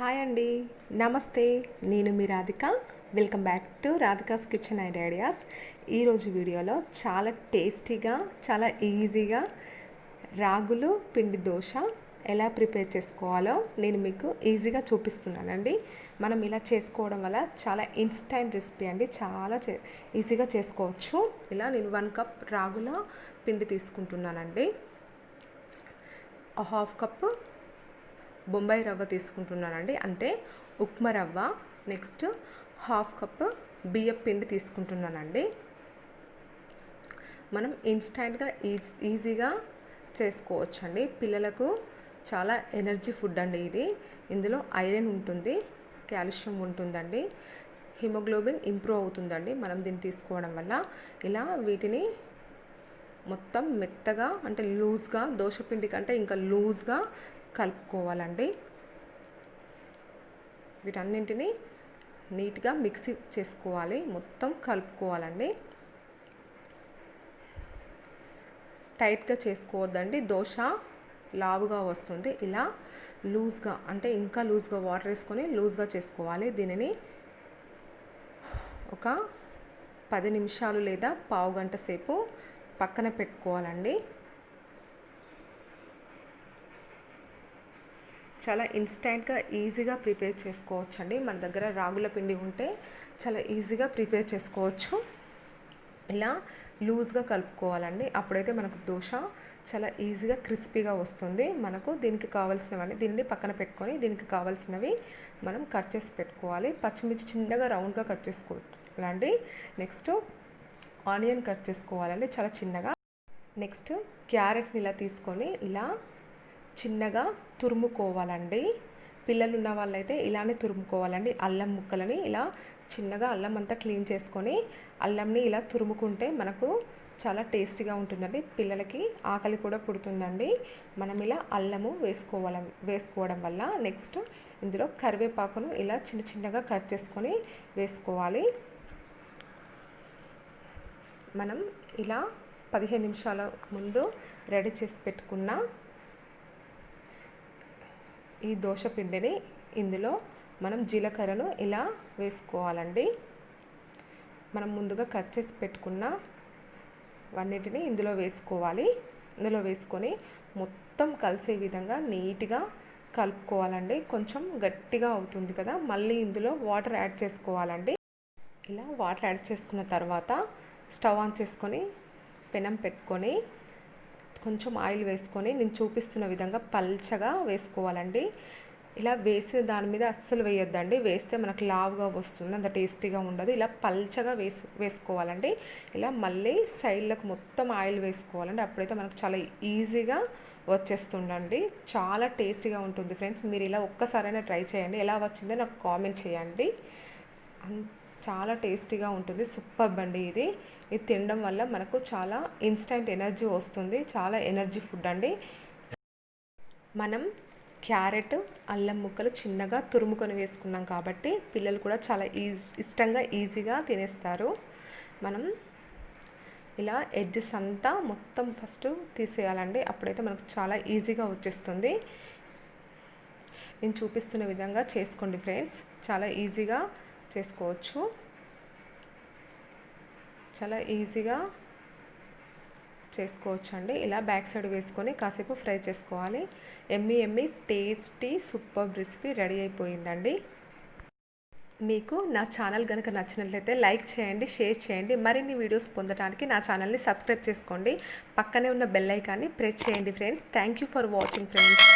Hi అండి, నమస్తే. నేను మీ Radhika. Welcome back to Radhika's kitchen and ideas. ఈరోజు వీడియోలో చాలా టేస్టీగా, చాలా ఈజీగా రాగులు పిండి దోశ ఎలా ప్రిపేర్ చేసుకోవాలో నేను మీకు ఈజీగా చూపిస్తున్నానండి. మనం ఇలా చేసుకోవడం వల్ల చాలా ఇన్స్టెంట్ రెసిపీ అండి, చాలా ఈజీగా చేసుకోవచ్చు. ఇలా నేను 1 కప్ రాగుల పిండి తీసుకుంటున్నానండి. హాఫ్ కప్పు బొంబాయి రవ్వ తీసుకుంటున్నానండి, అంటే ఉప్మా రవ్వ. నెక్స్ట్ హాఫ్ కప్ బియ్యం పిండి తీసుకుంటున్నానండి. మనం ఇన్స్టెంట్గా ఈజీగా చేసుకోవచ్చండి. పిల్లలకు చాలా ఎనర్జీ ఫుడ్ అండి ఇది. ఇందులో ఐరన్ ఉంటుంది, కాల్షియం ఉంటుందండి, హిమోగ్లోబిన్ ఇంప్రూవ్ అవుతుందండి మనం దీన్ని తీసుకోవడం వల్ల. ఇలా వీటిని మొత్తం మెత్తగా, అంటే లూజ్గా, దోశపిండి కంటే ఇంకా లూజ్గా కలుపుకోవాలండి. వీటన్నింటినీ నీట్గా మిక్సీ చేసుకోవాలి, మొత్తం కలుపుకోవాలండి. టైట్గా చేసుకోవద్దండి, దోశ లావుగా వస్తుంది. ఇలా లూజ్గా, అంటే ఇంకా లూజ్గా వాటర్ వేసుకొని లూజ్గా చేసుకోవాలి. దీనిని ఒక 10 నిమిషాలు లేదా పావు గంట సేపు పక్కన పెట్టుకోవాలండి. చాలా ఇన్స్టెంట్గా ఈజీగా ప్రిపేర్ చేసుకోవచ్చండి. మన దగ్గర రాగుల పిండి ఉంటే చాలా ఈజీగా ప్రిపేర్ చేసుకోవచ్చు. ఇలా లూజ్గా కలుపుకోవాలండి, అప్పుడైతే మనకు దోశ చాలా ఈజీగా క్రిస్పీగా వస్తుంది. మనకు దీనికి కావాల్సినవన్నీ దీన్ని పక్కన పెట్టుకొని దీనికి కావాల్సినవి మనం కట్ చేసి పెట్టుకోవాలి. పచ్చిమిర్చి చిన్నగా రౌండ్గా కట్ చేసుకోవాలండి. నెక్స్ట్ ఆనియన్ కట్ చేసుకోవాలండి చాలా చిన్నగా. నెక్స్ట్ క్యారెట్ని ఇలా తీసుకొని ఇలా చిన్నగా తురుముకోవాలండి. పిల్లలు ఉన్న వాళ్ళైతే ఇలానే తురుముకోవాలండి. అల్లం ముక్కలని ఇలా చిన్నగా, అల్లం అంతా క్లీన్ చేసుకొని అల్లంని ఇలా తురుముకుంటే మనకు చాలా ఉంటుందండి. పిల్లలకి ఆకలి కూడా పుడుతుందండి మనం ఇలా అల్లము వేసుకోవడం వల్ల. నెక్స్ట్ ఇందులో కరివేపాకును ఇలా చిన్న చిన్నగా కట్ చేసుకొని వేసుకోవాలి. మనం ఇలా 15 నిమిషాల ముందు రెడీ చేసి పెట్టుకున్న ఈ దోశ పిండిని ఇందులో మనం జీలకర్రను ఇలా వేసుకోవాలండి. మనం ముందుగా కట్ చేసి పెట్టుకున్న వన్నిటిని ఇందులో వేసుకోవాలి. ఇందులో వేసుకొని మొత్తం కలిసే విధంగా నీట్గా కలుపుకోవాలండి. కొంచెం గట్టిగా అవుతుంది కదా, మళ్ళీ ఇందులో వాటర్ యాడ్ చేసుకోవాలండి. ఇలా వాటర్ యాడ్ చేసుకున్న తర్వాత స్టవ్ ఆన్ చేసుకొని పెనం పెట్టుకొని కొంచెం ఆయిల్ వేసుకొని నేను చూపిస్తున్న విధంగా పల్చగా వేసుకోవాలండి. ఇలా వేసిన దాని మీద అస్సలు వేయొద్దండి, వేస్తే మనకు లావుగా వస్తుంది, అంత టేస్టీగా ఉండదు. ఇలా పల్చగా వేసుకోవాలండి. ఇలా మళ్ళీ సైడ్లకు మొత్తం ఆయిల్ వేసుకోవాలండి, అప్పుడైతే మనకు చాలా ఈజీగా వచ్చేస్తుందండి. చాలా టేస్టీగా ఉంటుంది ఫ్రెండ్స్. మీరు ఇలా ఒక్కసారైనా ట్రై చేయండి, ఎలా వచ్చిందో నాకు కామెంట్ చేయండి. చాలా టేస్టీగా ఉంటుంది, సూపర్బ్ అండి ఇది తినడం వల్ల మనకు చాలా ఇన్స్టెంట్ ఎనర్జీ వస్తుంది. చాలా ఎనర్జీ ఫుడ్ అండి. మనం క్యారెట్, అల్లం ముక్కలు చిన్నగా తురుముకొని వేసుకున్నాం కాబట్టి పిల్లలు కూడా చాలా ఇష్టంగా ఈజీగా తినేస్తారు. మనం ఇలా ఎడ్జెస్ అంతా మొత్తం ఫస్ట్ తీసేయాలండి, అప్పుడైతే మనకు చాలా ఈజీగా వచ్చేస్తుంది. నేను చూపిస్తున్న విధంగా చేసుకోండి ఫ్రెండ్స్, చాలా ఈజీగా చేసుకోవచ్చు. చాలా ఈజీగా చేసుకోవచ్చు అండి. ఇలా బ్యాక్ సైడ్ వేసుకొని కాసేపు ఫ్రై చేసుకోవాలి. Emmy tasty super recipe ready అయిపోయిందండి. మీకు నా ఛానల్ కనుక నచ్చినట్లయితే లైక్ చేయండి, షేర్ చేయండి. మరిన్ని వీడియోస్ పొందడానికి నా ఛానల్ని సబ్స్క్రైబ్ చేసుకోండి. పక్కనే ఉన్న బెల్ ఐకాన్ని ప్రెస్ చేయండి friends. Thank you for watching friends.